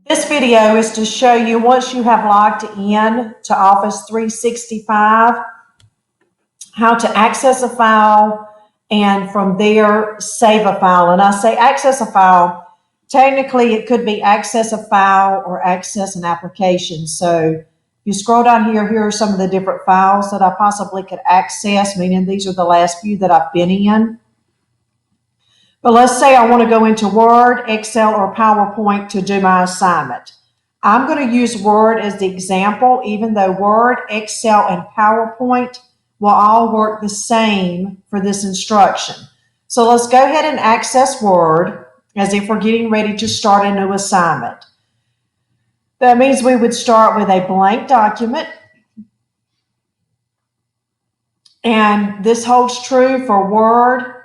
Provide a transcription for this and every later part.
This video is to show you once you have logged in to Office 365, how to access a file and from there save a file. And I say access a file, technically it could be access a file or access an application. So if you scroll down here are some of the different files that I possibly could access, meaning these are the last few that I've been in. But let's say I want to go into Word, Excel, or PowerPoint to do my assignment. I'm going to use Word as the example, even though Word, Excel, and PowerPoint will all work the same for this instruction. So let's go ahead and access Word as if we're getting ready to start a new assignment. That means we would start with a blank document. And this holds true for Word,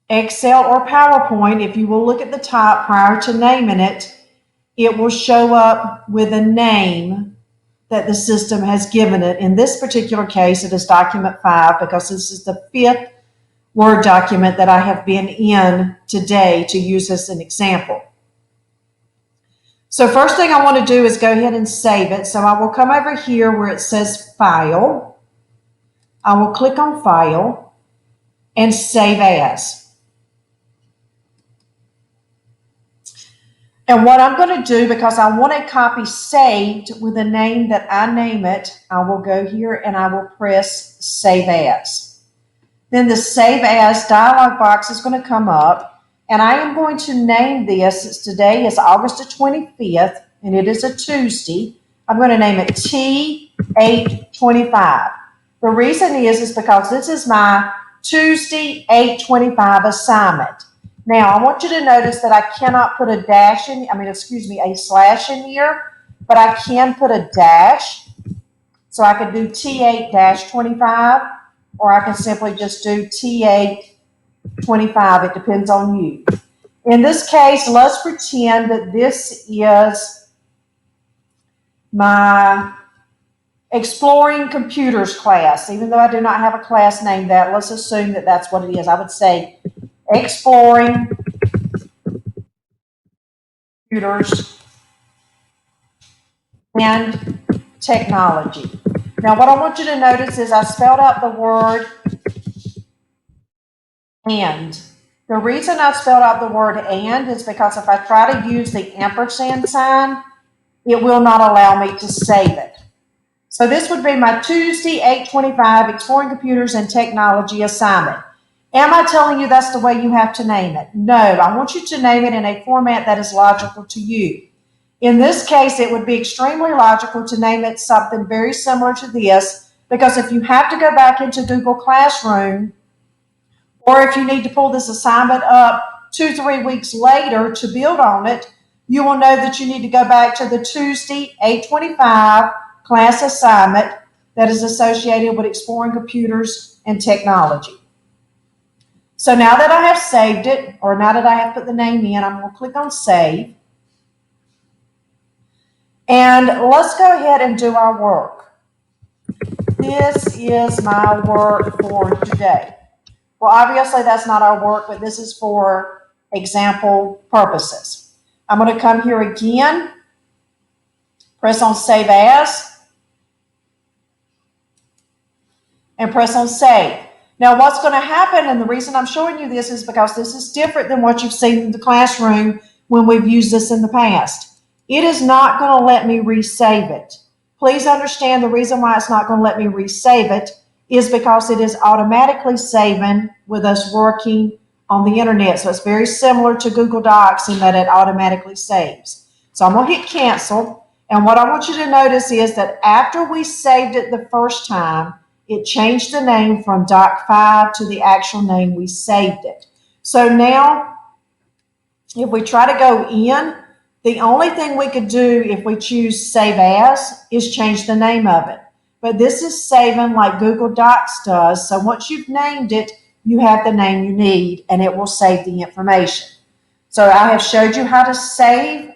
Excel, or PowerPoint. If you will look at the top prior to naming it, it will show up with a name that the system has given it. In this particular case, it is document 5 because this is the 5th Word document that I have been in today to use as an example. So first thing I want to do is go ahead and save it. So I will come over here where it says File. I will click on File and Save As. And what I'm going to do, because I want a copy saved with a name that I name it, I will go here and I will press Save As. Then the Save As dialog box is going to come up, and I am going to name this, since today is August the 25th, and it is a Tuesday, I'm going to name it T825. The reason is because this is my Tuesday 825 assignment. Now, I want you to notice that I cannot put a slash in here, but I can put a dash. So I could do T8-25, or I can simply just do T825. It depends on you. In this case, let's pretend that this is my Exploring Computers class. Even though I do not have a class named that, let's assume that that's what it is. I would say Exploring Computers and Technology. Now, what I want you to notice is I spelled out the word and. The reason I spelled out the word and is because if I try to use the ampersand sign, it will not allow me to save it. So this would be my Tuesday 825 Exploring Computers and Technology assignment. Am I telling you that's the way you have to name it? No, I want you to name it in a format that is logical to you. In this case, it would be extremely logical to name it something very similar to this, because if you have to go back into Google Classroom, or if you need to pull this assignment up 2-3 weeks later to build on it, you will know that you need to go back to the Tuesday 825 class assignment that is associated with Exploring Computers and Technology. So now that I have saved it, or now that I have put the name in, I'm going to click on Save. And let's go ahead and do our work. This is my work for today. Well, obviously that's not our work, but this is for example purposes. I'm going to come here again, press on Save As, and press on Save. Now, what's going to happen, and the reason I'm showing you this is because this is different than what you've seen in the classroom when we've used this in the past. It is not going to let me resave it. Please understand the reason why it's not going to let me resave it is because it is automatically saving with us working on the internet. So it's very similar to Google Docs in that it automatically saves. So I'm going to hit Cancel. And what I want you to notice is that after we saved it the first time, it changed the name from Doc5 to the actual name we saved it. So now, if we try to go in, the only thing we could do if we choose Save As is change the name of it. But this is saving like Google Docs does. So once you've named it, you have the name you need, and it will save the information. So I have showed you how to save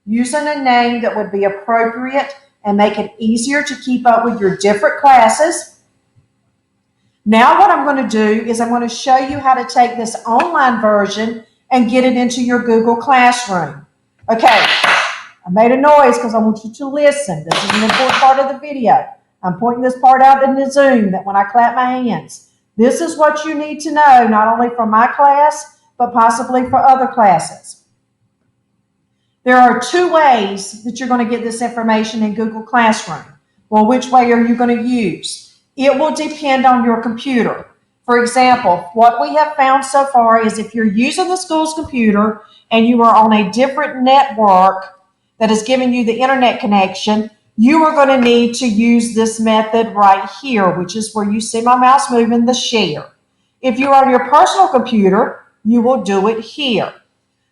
using a name that would be appropriate and make it easier to keep up with your different classes. Now what I'm going to do is I'm going to show you how to take this online version and get it into your Google Classroom. Okay, I made a noise because I want you to listen. This is an important part of the video. I'm pointing this part out in the Zoom that when I clap my hands, this is what you need to know, not only from my class, but possibly for other classes. There are two ways that you're going to get this information in Google Classroom. Well, which way are you going to use? It will depend on your computer. For example, what we have found so far is if you're using the school's computer and you are on a different network that is giving you the internet connection, you are going to need to use this method right here, which is where you see my mouse moving, the share. If you're on your personal computer, you will do it here.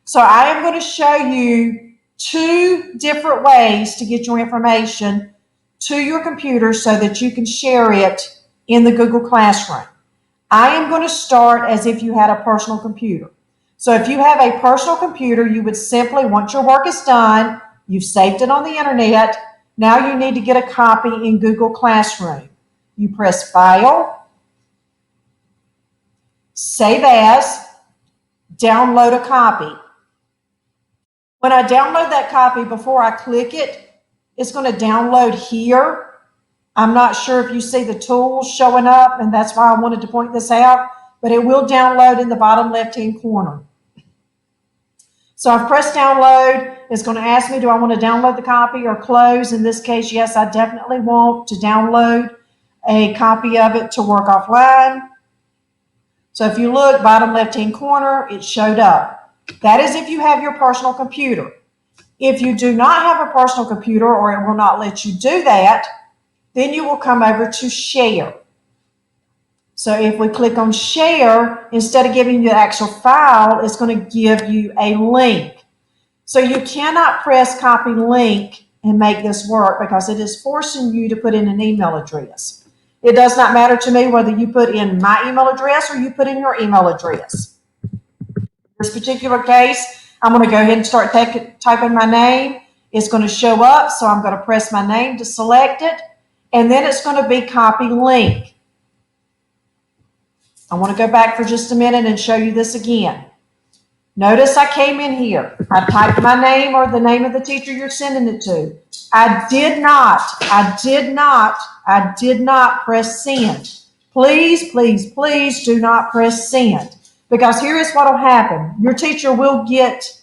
So I am going to show you two different ways to get your information to your computer so that you can share it in the Google Classroom. I am going to start as if you had a personal computer. So if you have a personal computer, you would simply, once your work is done, you've saved it on the internet, now you need to get a copy in Google Classroom. You press File, Save As, Download a copy. When I download that copy, before I click it, it's going to download here. I'm not sure if you see the tools showing up, and that's why I wanted to point this out, but it will download in the bottom left-hand corner. So I've pressed download. It's going to ask me, do I want to download the copy or close? In this case, yes, I definitely want to download a copy of it to work offline. So if you look, bottom left-hand corner, it showed up. That is if you have your personal computer. If you do not have a personal computer or it will not let you do that, then you will come over to Share. So if we click on Share, instead of giving you the actual file, it's going to give you a link. So you cannot press Copy Link and make this work because it is forcing you to put in an email address. It does not matter to me whether you put in my email address or you put in your email address. In this particular case, I'm going to go ahead and start typing my name. It's going to show up, so I'm going to press my name to select it. And then it's going to be Copy Link. I want to go back for just a minute and show you this again. Notice I came in here. I typed my name or the name of the teacher you're sending it to. I did not press send. Please, please, please do not press send. Because here is what will happen. Your teacher will get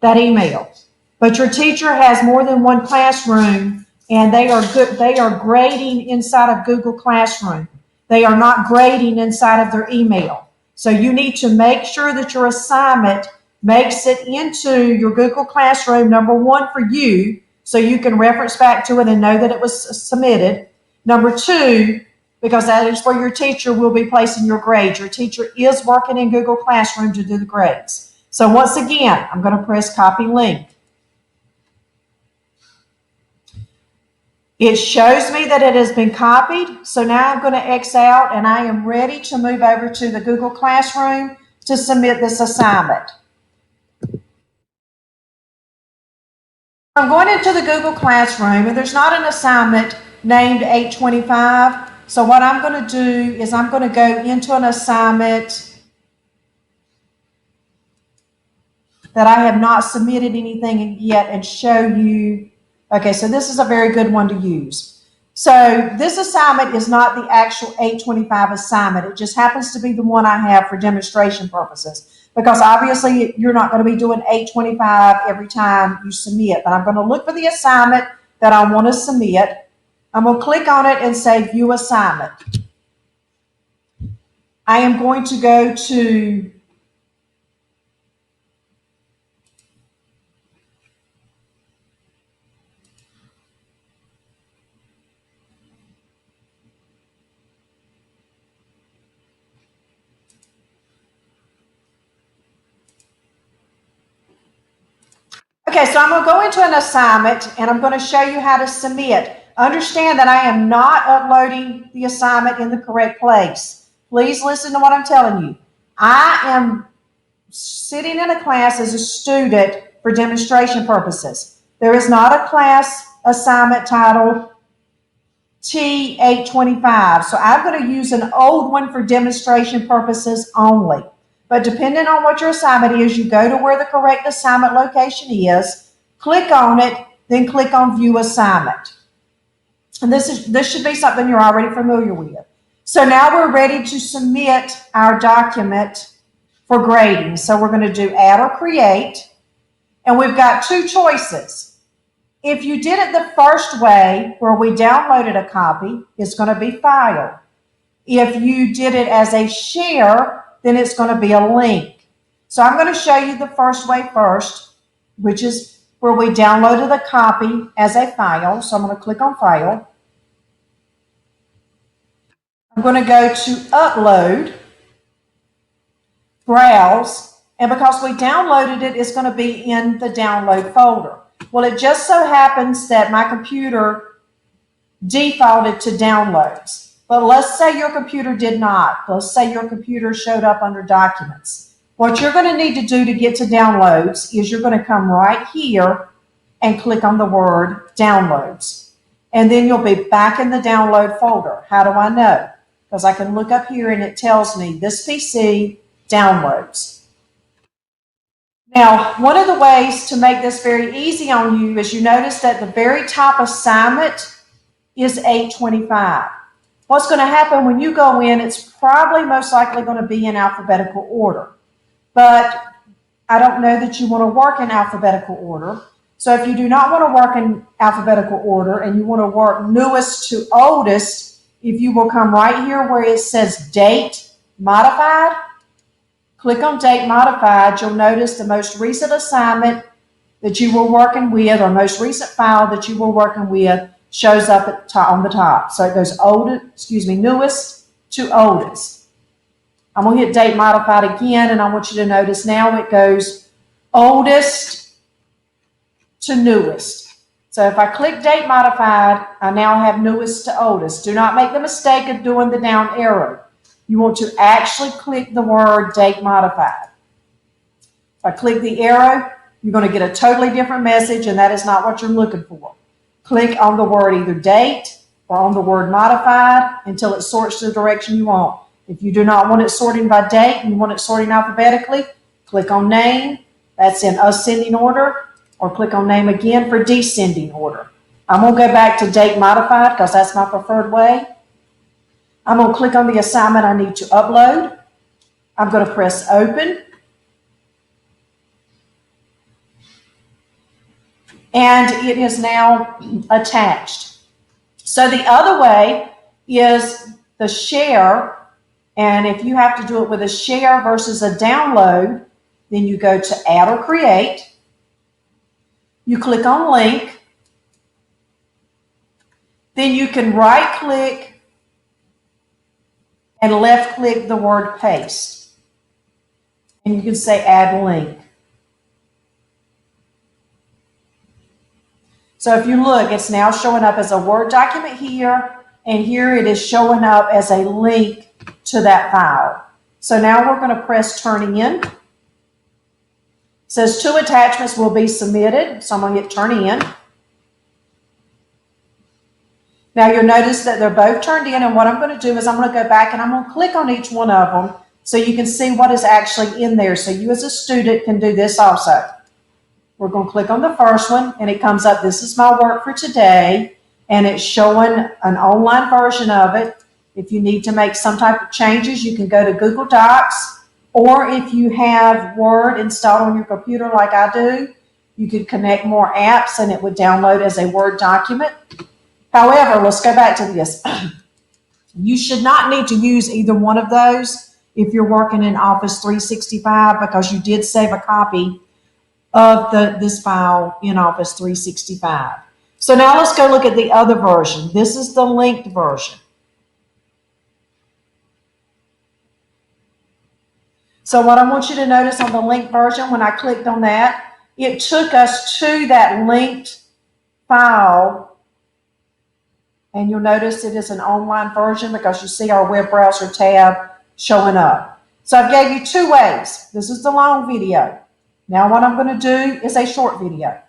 that email. But your teacher has more than one classroom, and they are grading inside of Google Classroom. They are not grading inside of their email. So you need to make sure that your assignment makes it into your Google Classroom, number one, for you, so you can reference back to it and know that it was submitted. Number two, because that is where your teacher will be placing your grades. Your teacher is working in Google Classroom to do the grades. So once again, I'm going to press Copy Link. It shows me that it has been copied. So now I'm going to X out and I am ready to move over to the Google Classroom to submit this assignment. I'm going into the Google Classroom and there's not an assignment named 825. So what I'm going to do is I'm going to go into an assignment that I have not submitted anything yet and show you. Okay, so this is a very good one to use. So this assignment is not the actual 825 assignment. It just happens to be the one I have for demonstration purposes, because obviously you're not going to be doing 825 every time you submit. But I'm going to look for the assignment that I want to submit. I'm going to click on it and say View Assignment. I am going to go to Okay, so I'm going to go into an assignment and I'm going to show you how to submit. Understand that I am not uploading the assignment in the correct place. Please listen to what I'm telling you. I am sitting in a class as a student for demonstration purposes. There is not a class assignment titled T825. So I'm going to use an old one for demonstration purposes only. But depending on what your assignment is, you go to where the correct assignment location is, Click on it, then click on View Assignment. And this should be something you're already familiar with. So now we're ready to submit our document for grading. So we're going to do Add or Create, and we've got two choices. If you did it the first way, where we downloaded a copy, it's going to be File. If you did it as a share, then it's going to be a link. So I'm going to show you the first way first, which is where we downloaded a copy as a file. So I'm going to click on File. I'm going to go to Upload, Browse, and because we downloaded it, it's going to be in the download folder. Well, it just so happens that my computer defaulted to downloads. But let's say your computer did not. Let's say your computer showed up under Documents. What you're going to need to do to get to Downloads is you're going to come right here and click on the word Downloads. And then you'll be back in the download folder. How do I know? Because I can look up here and it tells me this PC downloads. Now, one of the ways to make this very easy on you is you notice that the very top assignment is 825. What's going to happen when you go in, it's probably most likely going to be in alphabetical order. But I don't know that you want to work in alphabetical order. So if you do not want to work in alphabetical order and you want to work newest to oldest, if you will come right here where it says Date Modified, click on Date Modified, you'll notice the most recent assignment that you were working with or most recent file that you were working with shows up at on the top. So it goes newest to oldest. I'm going to hit Date Modified again, and I want you to notice now it goes oldest to newest. So if I click Date Modified, I now have newest to oldest. Do not make the mistake of doing the down arrow. You want to actually click the word Date Modified. If I click the arrow, you're going to get a totally different message, and that is not what you're looking for. Click on the word either Date or on the word Modified until it sorts the direction you want. If you do not want it sorting by date and you want it sorting alphabetically, click on Name. That's in ascending order. Or click on Name again for descending order. I'm going to go back to Date Modified because that's my preferred way. I'm going to click on the assignment I need to upload. I'm going to press Open. And it is now attached. So the other way is the share. And if you have to do it with a share versus a download, then you go to Add or Create. You click on Link. Then you can right-click and left-click the word Paste. And you can say Add Link. So if you look, it's now showing up as a Word document here, and here it is showing up as a link to that file. So now we're going to press Turn In. It says 2 attachments will be submitted, so I'm going to hit Turn In. Now you'll notice that they're both turned in, and what I'm going to do is I'm going to go back and I'm going to click on each one of them so you can see what is actually in there, so you as a student can do this also. We're going to click on the first one, and it comes up, this is my work for today, and it's showing an online version of it. If you need to make some type of changes, you can go to Google Docs, or if you have Word installed on your computer like I do, you could connect more apps and it would download as a Word document. However, let's go back to this. You should not need to use either one of those if you're working in Office 365 because you did save a copy of this file in Office 365. So now let's go look at the other version. This is the linked version. So what I want you to notice on the linked version, when I clicked on that, it took us to that linked file. And you'll notice it is an online version because you see our web browser tab showing up. So I've gave you 2 ways. This is the long video. Now what I'm going to do is a short video.